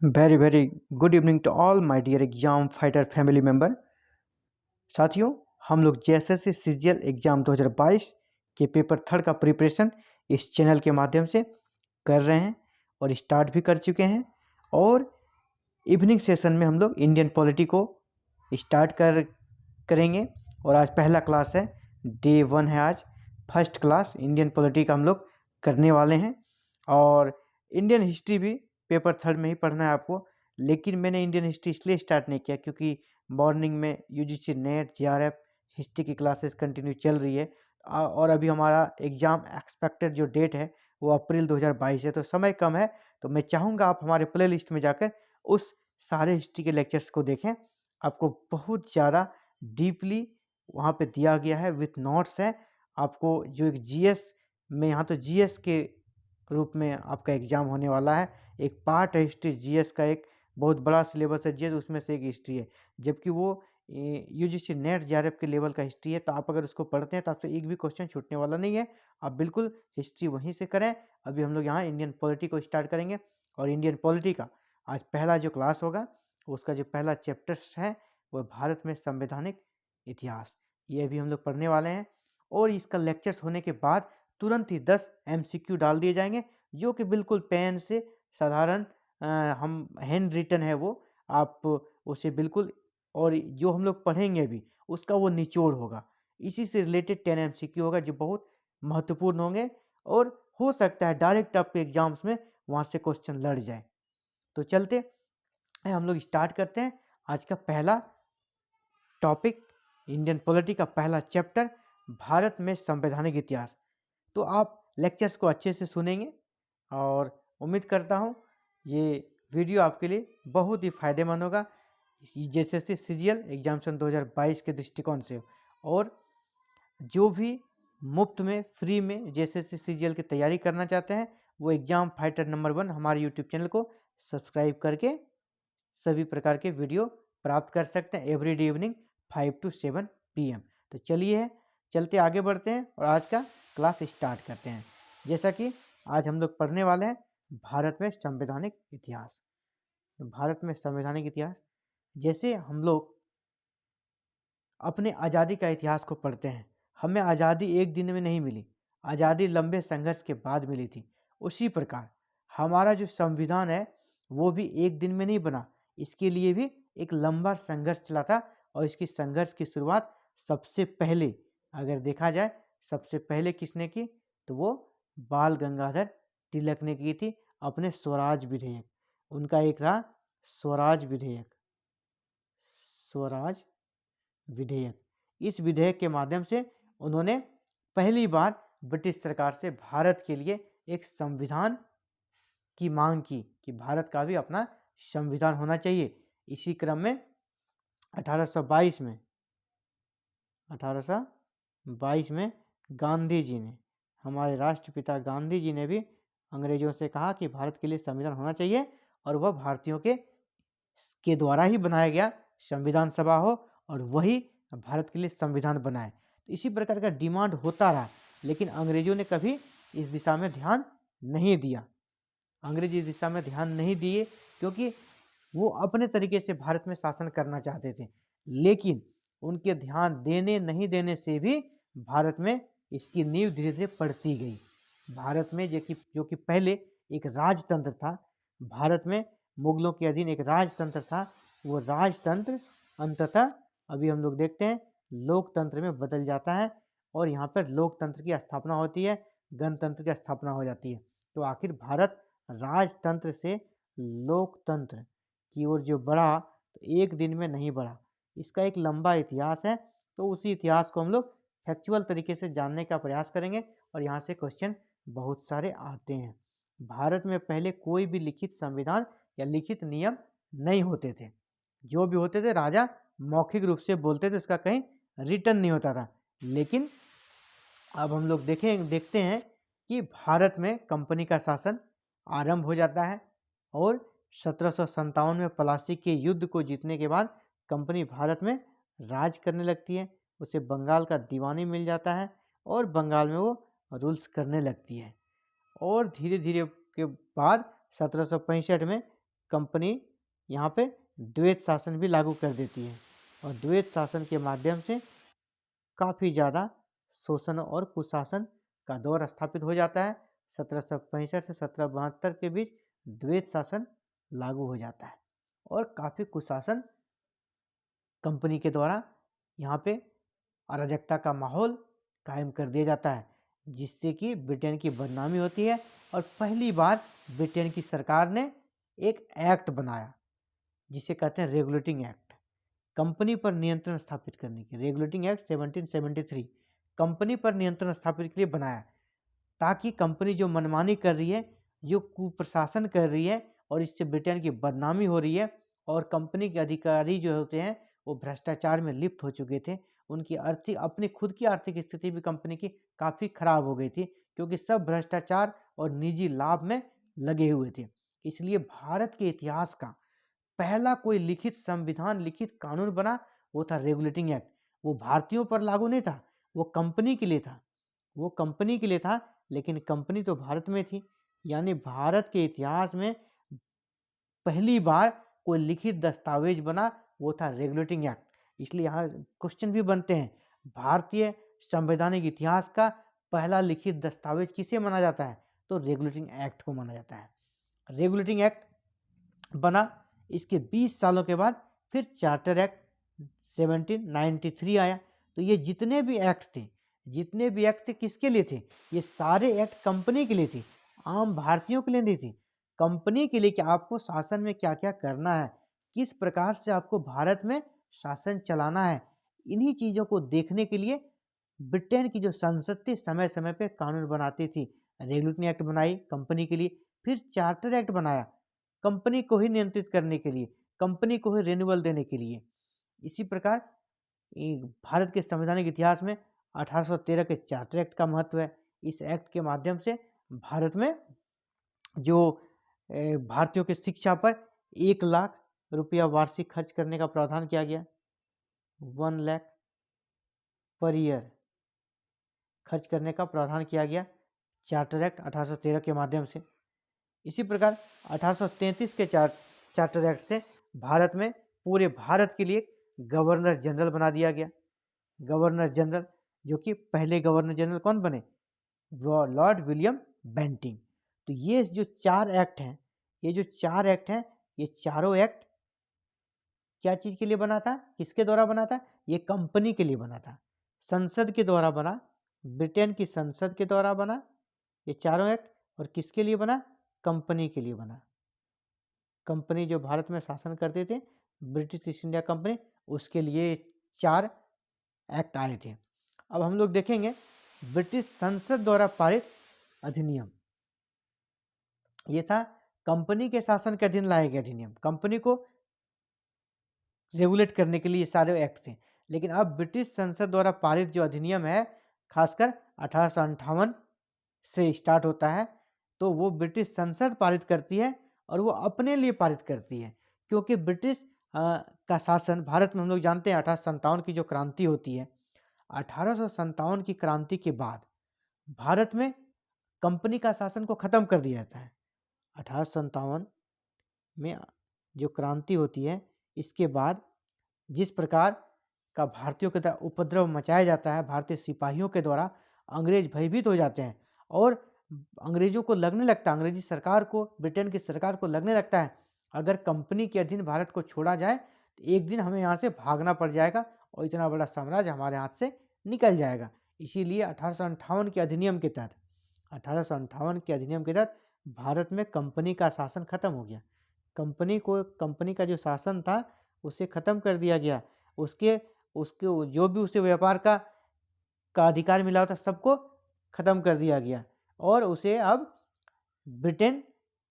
Very very good evening to all my dear exam fighter family member. साथियों, हम लोग JSSC CGL exam 2022 के paper third का preparation इस चैनल के माध्यम से कर रहे हैं और स्टार्ट भी कर चुके हैं। और इवनिंग सेशन में हम लोग इंडियन पॉलिटी को स्टार्ट करेंगे। और आज पहला क्लास है, डे 1 है आज, फर्स्ट क्लास इंडियन पॉलिटी का हम लोग करने वाले हैं। और इंडियन हिस्ट्री भी पेपर थर्ड में ही पढ़ना है आपको, लेकिन मैंने इंडियन हिस्ट्री इसलिए स्टार्ट नहीं किया क्योंकि मॉर्निंग में यूजीसी नेट जेआरएफ हिस्ट्री की क्लासेस कंटिन्यू चल रही है। और अभी हमारा एग्ज़ाम एक्सपेक्टेड जो डेट है वो अप्रैल 2022 है, तो समय कम है। तो मैं चाहूँगा आप हमारे प्ले लिस्ट में जाकर उस सारे हिस्ट्री के लेक्चर्स को देखें। आपको बहुत ज़्यादा डीपली वहाँ पे दिया गया है, विथ नोट्स है। आपको जो एक जीएस में, यहाँ तो जीएस के रूप में आपका एग्ज़ाम होने वाला है। एक पार्ट है हिस्ट्री, जीएस का एक बहुत बड़ा सिलेबस है जीएस, उसमें से एक हिस्ट्री है, जबकि वो यूजीसी नेट जेआरएफ के लेवल का हिस्ट्री है। तो आप अगर उसको पढ़ते हैं तो आपसे एक भी क्वेश्चन छूटने वाला नहीं है। आप बिल्कुल हिस्ट्री वहीं से करें। अभी हम लोग यहाँ इंडियन पॉलिटी को स्टार्ट करेंगे। और इंडियन पॉलिटी का आज पहला जो क्लास होगा, उसका जो पहला चैप्टर्स है वो भारत में संवैधानिक इतिहास, ये अभी हम लोग पढ़ने वाले हैं। और इसका लेक्चर्स होने के बाद तुरंत ही 10 एमसीक्यू डाल दिए जाएंगे, जो कि बिल्कुल पेन से साधारण हम हैंड रिटन है वो, आप उसे बिल्कुल, और जो हम लोग पढ़ेंगे अभी उसका वो निचोड़ होगा। इसी से रिलेटेड 10 एमसीक्यू होगा जो बहुत महत्वपूर्ण होंगे, और हो सकता है डायरेक्ट आपके एग्जाम्स में वहाँ से क्वेश्चन लड़ जाए। तो चलते हैं, हम लोग स्टार्ट करते हैं आज का पहला टॉपिक, इंडियन पॉलिटी का पहला चैप्टर, भारत में संवैधानिक इतिहास। तो आप लेक्चर्स को अच्छे से सुनेंगे और उम्मीद करता हूँ ये वीडियो आपके लिए बहुत ही फायदेमंद होगा जेएसएससी सीजीएल एग्जामिनेशन 2022 के दृष्टिकोण से। और जो भी मुफ्त में फ्री में जेएसएससी सीजीएल की तैयारी करना चाहते हैं, वो एग्जाम फाइटर नंबर 1 हमारे यूट्यूब चैनल को सब्सक्राइब करके सभी प्रकार के वीडियो प्राप्त कर सकते हैं एवरीडे इवनिंग 5 to 7 PM। तो चलिए चलते आगे बढ़ते हैं और आज का क्लास स्टार्ट करते हैं। जैसा कि आज हम लोग पढ़ने वाले हैं भारत में संवैधानिक इतिहास। तो भारत में संवैधानिक इतिहास, जैसे हम लोग अपने आज़ादी का इतिहास को पढ़ते हैं, हमें आज़ादी एक दिन में नहीं मिली, आज़ादी लंबे संघर्ष के बाद मिली थी। उसी प्रकार हमारा जो संविधान है वो भी एक दिन में नहीं बना, इसके लिए भी एक लंबा संघर्ष चला था। और इसकी संघर्ष की शुरुआत सबसे पहले अगर देखा जाए, सबसे पहले किसने की, तो वो बाल गंगाधर तिलक ने की थी अपने स्वराज विधेयक। उनका एक था स्वराज विधेयक, स्वराज विधेयक। इस विधेयक के माध्यम से उन्होंने पहली बार ब्रिटिश सरकार से भारत के लिए एक संविधान की मांग की कि भारत का भी अपना संविधान होना चाहिए। इसी क्रम में 1822 में गांधी जी ने, हमारे राष्ट्रपिता गांधी जी ने भी अंग्रेजों से कहा कि भारत के लिए संविधान होना चाहिए, और वह भारतीयों के द्वारा ही बनाया गया संविधान सभा हो और वही भारत के लिए संविधान बनाए। तो इसी प्रकार का डिमांड होता रहा, लेकिन अंग्रेजों ने कभी इस दिशा में ध्यान नहीं दिया। अंग्रेज इस दिशा में ध्यान नहीं दिए क्योंकि वो अपने तरीके से भारत में शासन करना चाहते थे। लेकिन उनके ध्यान देने नहीं देने से भी भारत में इसकी नींव धीरे धीरे पड़ती गई। भारत में जो कि पहले एक राजतंत्र था, भारत में मुगलों के अधीन एक राजतंत्र था, वो राजतंत्र अंततः अभी हम लोग देखते हैं लोकतंत्र में बदल जाता है, और यहाँ पर लोकतंत्र की स्थापना होती है, गणतंत्र की स्थापना हो जाती है। तो आखिर भारत राजतंत्र से लोकतंत्र की ओर जो बढ़ा, तो एक दिन में नहीं बढ़ा, इसका एक लंबा इतिहास है। तो उसी इतिहास को हम लोग फैक्चुअल तरीके से जानने का प्रयास करेंगे, और यहाँ से क्वेश्चन बहुत सारे आते हैं। भारत में पहले कोई भी लिखित संविधान या लिखित नियम नहीं होते थे। जो भी होते थे राजा मौखिक रूप से बोलते थे, उसका कहीं रिटर्न नहीं होता था। लेकिन अब हम लोग देखते हैं कि भारत में कंपनी का शासन आरंभ हो जाता है, और 1757 में प्लासी के युद्ध को जीतने के बाद कंपनी भारत में राज करने लगती है। उसे बंगाल का दीवानी मिल जाता है, और बंगाल में वो रूल्स करने लगती है। और धीरे धीरे के बाद 1765 में कंपनी यहाँ पे द्वैत शासन भी लागू कर देती है और द्वैत शासन के माध्यम से काफ़ी ज़्यादा शोषण और कुशासन का दौर स्थापित हो जाता है। 1765 से 1772 के बीच द्वैत शासन लागू हो जाता है और काफ़ी कुशासन कंपनी के द्वारा यहाँ पे अराजकता का माहौल कायम कर दिया जाता है, जिससे कि ब्रिटेन की बदनामी होती है। और पहली बार ब्रिटेन की सरकार ने एक एक्ट बनाया जिसे कहते हैं रेगुलेटिंग एक्ट, कंपनी पर नियंत्रण स्थापित करने के। रेगुलेटिंग एक्ट 1773 कंपनी पर नियंत्रण स्थापित के लिए बनाया, ताकि कंपनी जो मनमानी कर रही है, जो कुप्रशासन कर रही है और इससे ब्रिटेन की बदनामी हो रही है, और कंपनी के अधिकारी जो होते हैं वो भ्रष्टाचार में लिप्त हो चुके थे। उनकी अपनी खुद की आर्थिक स्थिति भी कंपनी की काफ़ी खराब हो गई थी, क्योंकि सब भ्रष्टाचार और निजी लाभ में लगे हुए थे। इसलिए भारत के इतिहास का पहला कोई लिखित संविधान, लिखित कानून बना, वो था रेगुलेटिंग एक्ट। वो भारतीयों पर लागू नहीं था, वो कंपनी के लिए था। वो कंपनी के लिए था, लेकिन कंपनी तो भारत में थी। यानी भारत के इतिहास में पहली बार कोई लिखित दस्तावेज बना, वो था रेगुलेटिंग एक्ट। इसलिए यहाँ क्वेश्चन भी बनते हैं, भारतीय संवैधानिक इतिहास का पहला लिखित दस्तावेज किसे माना जाता है? तो रेगुलेटिंग एक्ट को माना जाता है। रेगुलेटिंग एक्ट बना, इसके 20 सालों के बाद फिर चार्टर एक्ट 1793 आया। तो ये जितने भी एक्ट थे किसके लिए थे? ये सारे एक्ट कंपनी के लिए थे, आम भारतीयों के लिए नहीं थी। कंपनी के लिए कि आपको शासन में क्या क्या करना है, किस प्रकार से आपको भारत में शासन चलाना है, इन्हीं चीज़ों को देखने के लिए ब्रिटेन की जो संसद थी समय समय पे कानून बनाती थी। रेगुलेटिंग एक्ट बनाई कंपनी के लिए, फिर चार्टर एक्ट बनाया कंपनी को ही नियंत्रित करने के लिए, कंपनी को ही रेन्यूअल देने के लिए। इसी प्रकार भारत के संवैधानिक इतिहास में 1813 के चार्टर एक्ट का महत्व है। इस एक्ट के माध्यम से भारत में जो भारतीयों की शिक्षा पर 1 लाख रुपया वार्षिक खर्च करने का प्रावधान किया गया। 1 लाख पर ईयर खर्च करने का प्रावधान किया गया चार्टर एक्ट 1813 के माध्यम से। इसी प्रकार 1833 के चार्टर एक्ट से भारत में पूरे भारत के लिए गवर्नर जनरल बना दिया गया। गवर्नर जनरल, जो कि पहले गवर्नर जनरल कौन बने? Lord William Bentinck. तो ये जो 4 एक्ट हैं, ये चारों एक्ट क्या चीज़ के लिए बना था? किसके द्वारा बना था? ये कंपनी के लिए बना था, संसद के द्वारा बना, ब्रिटेन की संसद के द्वारा बना ये चारों एक्ट। और किसके लिए बना? कंपनी के लिए बना। कंपनी जो भारत में शासन करते थे, ब्रिटिश ईस्ट इंडिया कंपनी, उसके लिए 4 एक्ट आए थे। अब हम लोग देखेंगे ब्रिटिश संसद द्वारा पारित अधिनियम। ये था कंपनी के शासन के अधीन लाए गए अधिनियम, कंपनी को रेगुलेट करने के लिए ये सारे एक्ट थे। लेकिन अब ब्रिटिश संसद द्वारा पारित जो अधिनियम है, खासकर 1858 से स्टार्ट होता है, तो वो ब्रिटिश संसद पारित करती है और वो अपने लिए पारित करती है। क्योंकि ब्रिटिश का शासन भारत में हम लोग जानते हैं 1857 की जो क्रांति होती है, 1857 की क्रांति के बाद भारत में कंपनी का शासन को ख़त्म कर दिया जाता है। 1857 में जो क्रांति होती है, इसके बाद जिस प्रकार का भारतीयों के द्वारा उपद्रव मचाया जाता है, भारतीय सिपाहियों के द्वारा, अंग्रेज भयभीत हो जाते हैं और अंग्रेजों को लगने लगता है, अंग्रेजी सरकार को, ब्रिटेन की सरकार को लगने लगता है, अगर कंपनी के अधीन भारत को छोड़ा जाए तो एक दिन हमें यहाँ से भागना पड़ जाएगा और इतना बड़ा साम्राज्य हमारे हाथ से निकल जाएगा। इसीलिए 1858 के अधिनियम के तहत 1858 के अधिनियम के तहत भारत में कंपनी का शासन खत्म हो गया। कंपनी का जो शासन था उसे ख़त्म कर दिया गया। उसके जो भी उसे व्यापार का अधिकार मिला होता सबको ख़त्म कर दिया गया और उसे अब ब्रिटेन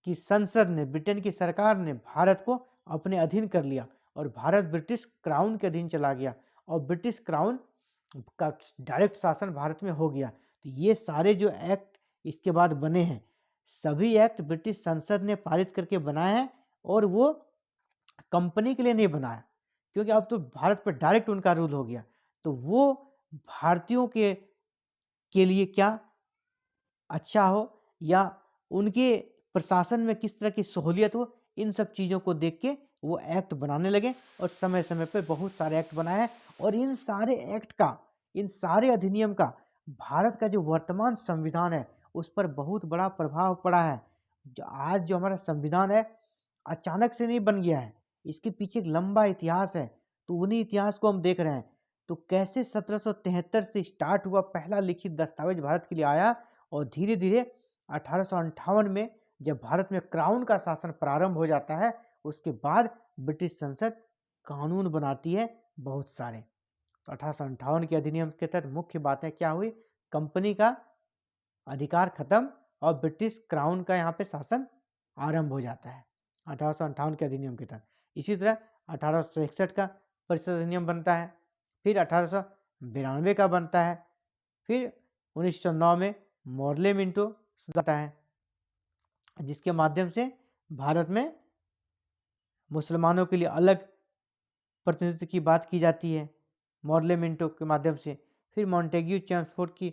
की संसद ने, ब्रिटेन की सरकार ने भारत को अपने अधीन कर लिया और भारत ब्रिटिश क्राउन के अधीन चला गया और ब्रिटिश क्राउन का डायरेक्ट शासन भारत में हो गया। तो ये सारे जो एक्ट इसके बाद बने हैं, सभी एक्ट ब्रिटिश संसद ने पारित करके बनाए हैं और वो कंपनी के लिए नहीं बनाया, क्योंकि अब तो भारत पर डायरेक्ट उनका रूल हो गया। तो वो भारतीयों के लिए क्या अच्छा हो या उनके प्रशासन में किस तरह की सहूलियत हो, इन सब चीज़ों को देख के वो एक्ट बनाने लगे और समय समय पर बहुत सारे एक्ट बनाए हैं। और इन सारे एक्ट का, इन सारे अधिनियम का भारत का जो वर्तमान संविधान है उस पर बहुत बड़ा प्रभाव पड़ा है। आज जो हमारा संविधान है अचानक से नहीं बन गया है, इसके पीछे एक लंबा इतिहास है। तो उन्हीं इतिहास को हम देख रहे हैं। तो कैसे 1773 से स्टार्ट हुआ, पहला लिखित दस्तावेज भारत के लिए आया और धीरे धीरे 1858 में जब भारत में क्राउन का शासन प्रारंभ हो जाता है, उसके बाद ब्रिटिश संसद कानून बनाती है बहुत सारे। तो 1858 के अधिनियम के तहत मुख्य बातें क्या हुई, कंपनी का अधिकार खत्म और ब्रिटिश क्राउन का यहाँ पे शासन आरंभ हो जाता है 1858 के अधिनियम के तहत। इसी तरह 1861 का परिषद अधिनियम बनता है, फिर 1892 का बनता है, फिर 1909 में मॉर्ले मिंटो बनता है, जिसके माध्यम से भारत में मुसलमानों के लिए अलग प्रतिनिधित्व की बात की जाती है मॉर्ले मिंटो के माध्यम से। फिर मॉन्टेग्यू चेम्सफोर्ड की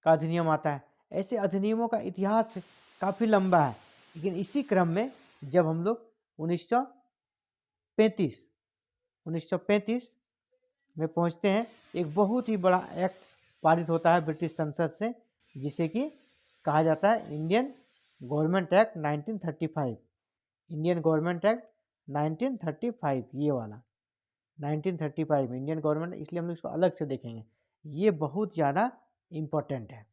का अधिनियम आता है। ऐसे अधिनियमों का इतिहास काफ़ी लंबा है। लेकिन इसी क्रम में जब हम लोग 1935 में पहुंचते हैं, एक बहुत ही बड़ा एक्ट पारित होता है ब्रिटिश संसद से, जिसे कि कहा जाता है Indian government act 1935। Indian government act 1935, ये वाला 1935 इंडियन गवर्नमेंट, इसलिए हम लोग इसको अलग से देखेंगे। ये बहुत ज़्यादा इम्पोर्टेंट है।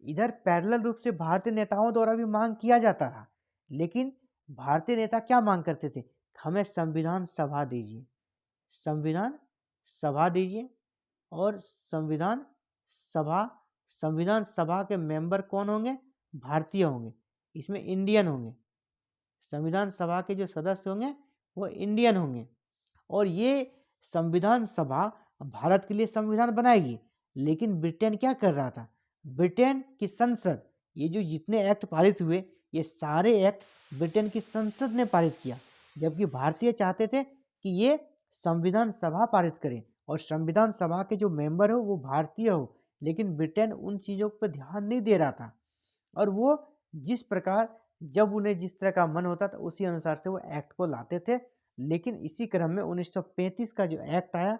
इधर पैरेलल रूप से भारतीय नेताओं द्वारा भी मांग किया जाता रहा, लेकिन भारतीय नेता क्या मांग करते थे, हमें संविधान सभा दीजिए, संविधान सभा दीजिए। और संविधान सभा के मेंबर कौन होंगे, भारतीय होंगे, इसमें इंडियन होंगे। संविधान सभा के जो सदस्य होंगे वो इंडियन होंगे। और ये संविधान सभा भारत के लिए संविधान बनाएगी। लेकिन ब्रिटेन क्या कर रहा था, ब्रिटेन की संसद, ये जो जितने एक्ट पारित हुए ये सारे एक्ट ब्रिटेन की संसद ने पारित किया, जबकि भारतीय चाहते थे कि ये संविधान सभा पारित करें और संविधान सभा के जो मेंबर हो वो भारतीय हो। लेकिन ब्रिटेन उन चीज़ों पर ध्यान नहीं दे रहा था और वो जिस प्रकार जब उन्हें जिस तरह का मन होता था उसी अनुसार से वो एक्ट को लाते थे। लेकिन इसी क्रम में 1935 का जो एक्ट आया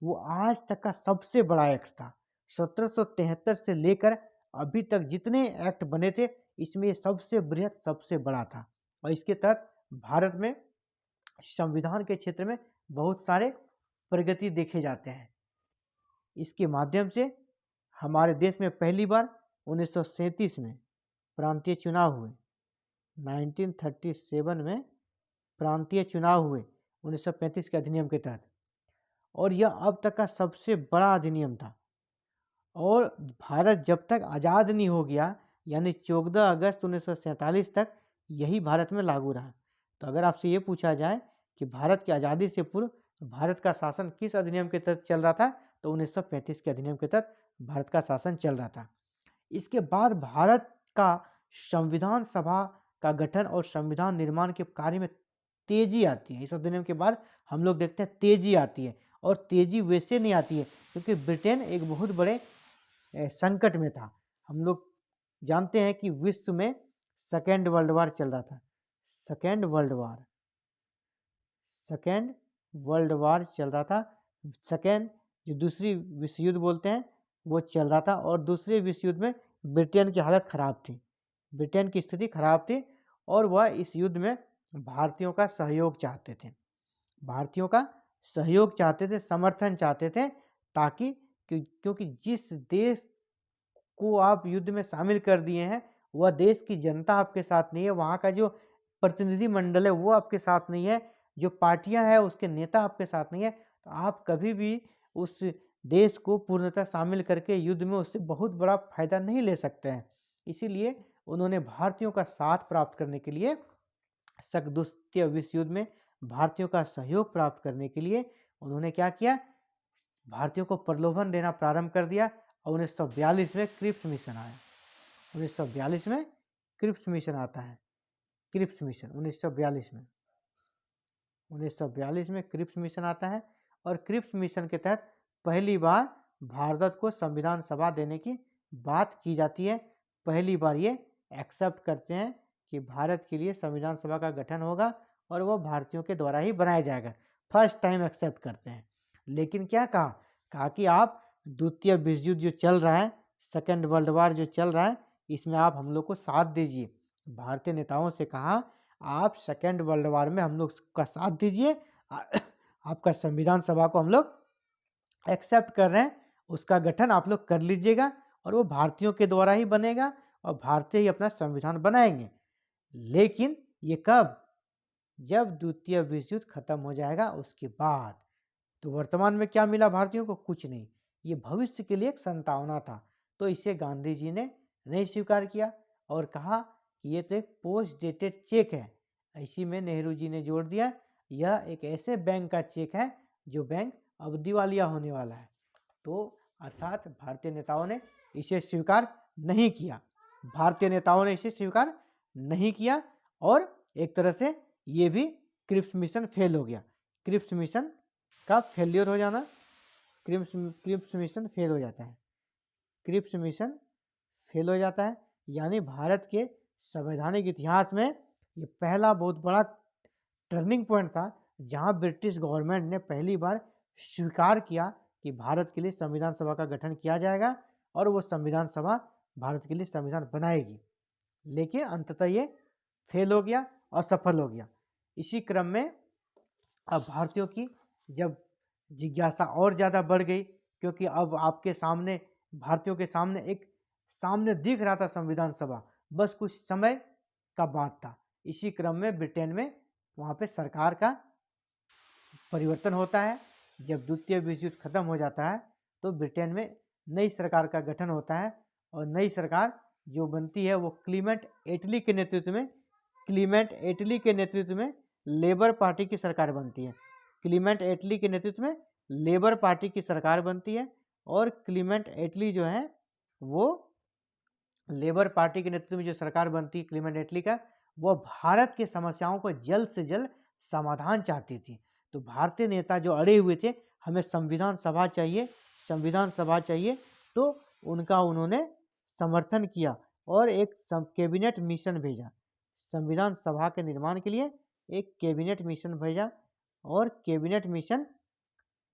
वो आज तक का सबसे बड़ा एक्ट था। 1773 से लेकर अभी तक जितने एक्ट बने थे इसमें ये सबसे बृहत, सबसे बड़ा था। और इसके तहत भारत में संविधान के क्षेत्र में बहुत सारे प्रगति देखे जाते हैं। इसके माध्यम से हमारे देश में पहली बार 1937 में प्रांतीय चुनाव हुए, 1937 में प्रांतीय चुनाव हुए 1935 के अधिनियम के तहत, और यह अब तक का सबसे बड़ा अधिनियम था। और भारत जब तक आज़ाद नहीं हो गया, यानी 14 अगस्त 1947 तक यही भारत में लागू रहा। तो अगर आपसे ये पूछा जाए कि भारत की आज़ादी से पूर्व भारत का शासन किस अधिनियम के तहत चल रहा था, तो 1935 के अधिनियम के तहत भारत का शासन चल रहा था। इसके बाद भारत का संविधान सभा का गठन और संविधान निर्माण के कार्य में तेजी आती है। इस अधिनियम के बाद हम लोग देखते हैं तेजी आती है, और तेजी वैसे नहीं आती है क्योंकि ब्रिटेन एक बहुत बड़े संकट में था। हम लोग जानते हैं कि विश्व में सेकेंड वर्ल्ड वार चल रहा था, सेकेंड वर्ल्ड वार चल रहा था। सेकेंड जो दूसरी विश्व युद्ध बोलते हैं वो चल रहा था, और दूसरे विश्व युद्ध में ब्रिटेन की हालत खराब थी, ब्रिटेन की स्थिति खराब थी, और वह इस युद्ध में भारतीयों का सहयोग चाहते थे, भारतीयों का सहयोग चाहते थे, समर्थन चाहते थे, ताकि क्योंकि जिस देश को आप युद्ध में शामिल कर दिए हैं वह देश की जनता आपके साथ नहीं है, वहाँ का जो प्रतिनिधि मंडल है वो आपके साथ नहीं है, जो पार्टियां हैं उसके नेता आपके साथ नहीं है, तो आप कभी भी उस देश को पूर्णतः शामिल करके युद्ध में उससे बहुत बड़ा फायदा नहीं ले सकते हैं। इसीलिए उन्होंने भारतीयों का साथ प्राप्त करने के लिए, द्वितीय विश्व युद्ध में भारतीयों का सहयोग प्राप्त करने के लिए उन्होंने क्या किया, भारतीयों को प्रलोभन देना प्रारंभ कर दिया। और 1942 में क्रिप्स मिशन आया, 1942 में क्रिप्स मिशन आता है, क्रिप्स मिशन 1942 में क्रिप्स मिशन आता है। और क्रिप्स मिशन के तहत पहली बार भारत को संविधान सभा देने की बात की जाती है। पहली बार ये एक्सेप्ट करते हैं कि भारत के लिए संविधान सभा का गठन होगा और वो भारतीयों के द्वारा ही बनाया जाएगा, फर्स्ट टाइम एक्सेप्ट करते हैं। लेकिन क्या कहा कि आप द्वितीय विश्व युद्ध जो चल रहा है, सेकेंड वर्ल्ड वार जो चल रहा है, इसमें आप हम लोग को साथ दीजिए। भारतीय नेताओं से कहा आप सेकेंड वर्ल्ड वार में हम लोग का साथ दीजिए, आपका संविधान सभा को हम लोग एक्सेप्ट कर रहे हैं, उसका गठन आप लोग कर लीजिएगा और वो भारतीयों के द्वारा ही बनेगा और भारतीय ही अपना संविधान बनाएंगे। लेकिन ये कब? जब द्वितीय विश्व युद्ध खत्म हो जाएगा उसके बाद। तो वर्तमान में क्या मिला भारतीयों को? कुछ नहीं। ये भविष्य के लिए एक संभावना था, तो इसे गांधी जी ने नहीं स्वीकार किया और कहा कि ये तो एक पोस्ट डेटेड चेक है। इसी में नेहरू जी ने जोड़ दिया, यह एक ऐसे बैंक का चेक है जो बैंक अब दिवालिया होने वाला है। तो अर्थात भारतीय नेताओं ने इसे स्वीकार नहीं किया, भारतीय नेताओं ने इसे स्वीकार नहीं किया और एक तरह से ये भी क्रिप्स मिशन फेल हो गया। क्रिप्स मिशन का फेलियर हो जाना, क्रिप्स मिशन फेल हो जाता है, क्रिप्स मिशन फेल हो जाता है, यानी भारत के संवैधानिक इतिहास में ये पहला बहुत बड़ा टर्निंग पॉइंट था जहां ब्रिटिश गवर्नमेंट ने पहली बार स्वीकार किया कि भारत के लिए संविधान सभा का गठन किया जाएगा और वो संविधान सभा भारत के लिए संविधान बनाएगी। लेकिन अंततः ये फेल हो गया, असफल हो गया। इसी क्रम में अब भारतीयों की जब जिज्ञासा और ज़्यादा बढ़ गई, क्योंकि अब आपके सामने, भारतीयों के सामने एक सामने दिख रहा था संविधान सभा, बस कुछ समय का बात था। इसी क्रम में ब्रिटेन में वहाँ पे सरकार का परिवर्तन होता है। जब द्वितीय विश्व युद्ध खत्म हो जाता है तो ब्रिटेन में नई सरकार का गठन होता है और नई सरकार जो बनती है वो क्लीमेंट एटली के नेतृत्व में लेबर पार्टी की सरकार बनती है। क्लीमेंट एटली के नेतृत्व में लेबर पार्टी की सरकार बनती है और क्लीमेंट एटली जो है वो लेबर पार्टी के नेतृत्व में जो सरकार बनती है क्लीमेंट एटली का, वो भारत की समस्याओं को जल्द से जल्द समाधान चाहती थी। तो भारतीय नेता जो अड़े हुए थे हमें संविधान सभा चाहिए, संविधान सभा चाहिए, तो उनका उन्होंने समर्थन किया और एक कैबिनेट मिशन भेजा। संविधान सभा के निर्माण के लिए एक कैबिनेट मिशन भेजा और कैबिनेट मिशन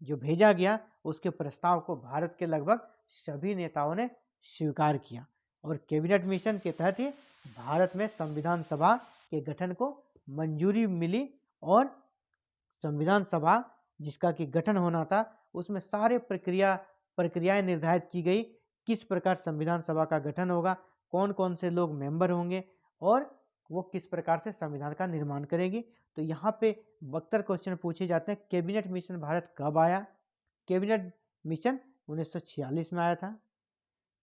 जो भेजा गया उसके प्रस्ताव को भारत के लगभग सभी नेताओं ने स्वीकार किया और कैबिनेट मिशन के तहत ही भारत में संविधान सभा के गठन को मंजूरी मिली और संविधान सभा जिसका कि गठन होना था उसमें सारे प्रक्रियाएं निर्धारित की गई, किस प्रकार संविधान सभा का गठन होगा, कौन कौन से लोग मेंबर होंगे और वो किस प्रकार से संविधान का निर्माण करेंगी। तो यहाँ पे बख्तर क्वेश्चन पूछे जाते हैं, कैबिनेट मिशन भारत कब आया? कैबिनेट मिशन 1946 में आया था।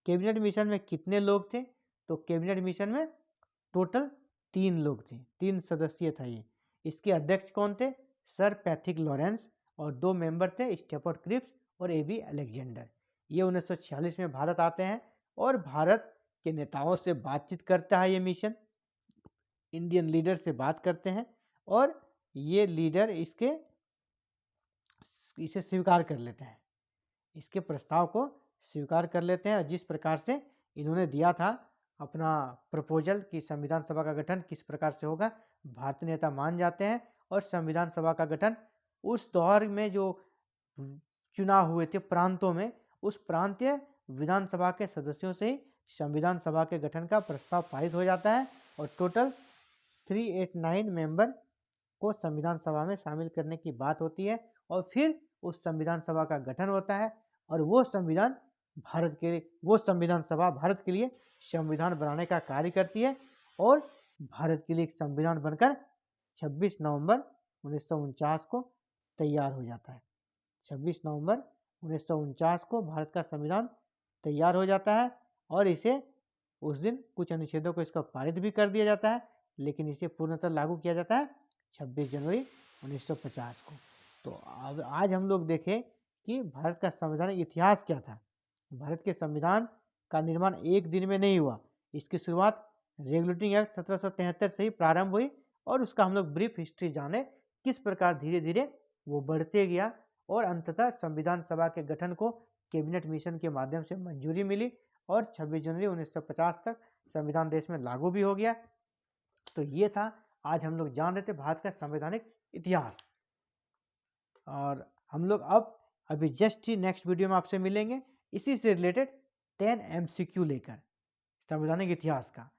कैबिनेट मिशन में कितने लोग थे? तो कैबिनेट मिशन में टोटल 3 लोग थे, 3 सदस्यीय था ये। इसके अध्यक्ष कौन थे? सर पैथिक लॉरेंस और 2 मेंबर थे स्टेफर्ड क्रिप्स और एबी अलेक्जेंडर। ये 1946 में भारत आते हैं और भारत के नेताओं से बातचीत करता है ये मिशन, इंडियन लीडर से बात करते हैं और ये लीडर इसे स्वीकार कर लेते हैं, इसके प्रस्ताव को स्वीकार कर लेते हैं। जिस प्रकार से इन्होंने दिया था अपना प्रपोजल कि संविधान सभा का गठन किस प्रकार से होगा, भारतीय नेता मान जाते हैं और संविधान सभा का गठन उस दौर में जो चुनाव हुए थे प्रांतों में, उस प्रांतीय विधानसभा के सदस्यों से ही संविधान सभा के गठन का प्रस्ताव पारित हो जाता है और टोटल 389 मेंबर को संविधान सभा में शामिल करने की बात होती है और फिर उस संविधान सभा का गठन होता है और वो संविधान सभा भारत के लिए संविधान बनाने का कार्य करती है और भारत के लिए एक संविधान बनकर 26 नवंबर 1949 को तैयार हो जाता है। 26 नवंबर 1949 को भारत का संविधान तैयार हो जाता है और इसे उस दिन कुछ अनुच्छेदों को इसका पारित भी कर दिया जाता है, लेकिन इसे पूर्णतः लागू किया जाता है 26 जनवरी 1950 को। तो अब आज हम लोग देखें कि भारत का संवैधानिक इतिहास क्या था। भारत के संविधान का निर्माण एक दिन में नहीं हुआ, इसकी शुरुआत रेगुलेटिंग एक्ट 1773 से ही प्रारंभ हुई और उसका हम लोग ब्रीफ हिस्ट्री जाने किस प्रकार धीरे धीरे वो बढ़ते गया और अंततः संविधान सभा के गठन को कैबिनेट मिशन के माध्यम से मंजूरी मिली और 26 जनवरी 1950 तक संविधान देश में लागू भी हो गया। तो ये था आज हम लोग जान रहे थे भारत का संवैधानिक इतिहास। और हम लोग अभी जस्ट ही नेक्स्ट वीडियो में आपसे मिलेंगे इसी से रिलेटेड 10 MCQ लेकर संवैधानिक इतिहास का।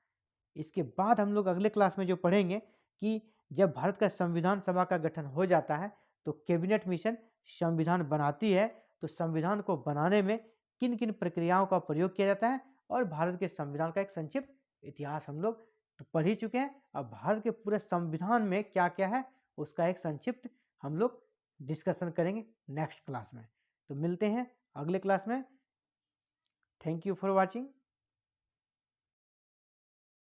इसके बाद हम लोग अगले क्लास में जो पढ़ेंगे कि जब भारत का संविधान सभा का गठन हो जाता है तो कैबिनेट मिशन संविधान बनाती है, तो संविधान को बनाने में किन किन प्रक्रियाओं का प्रयोग किया जाता है और भारत के संविधान का एक संक्षिप्त इतिहास हम लोग तो पढ़ ही चुके हैं। अब भारत के पूरे संविधान में क्या क्या है उसका एक संक्षिप्त हम लोग डिस्कशन करेंगे नेक्स्ट क्लास में। तो मिलते हैं अगले क्लास में। Thank you for watching.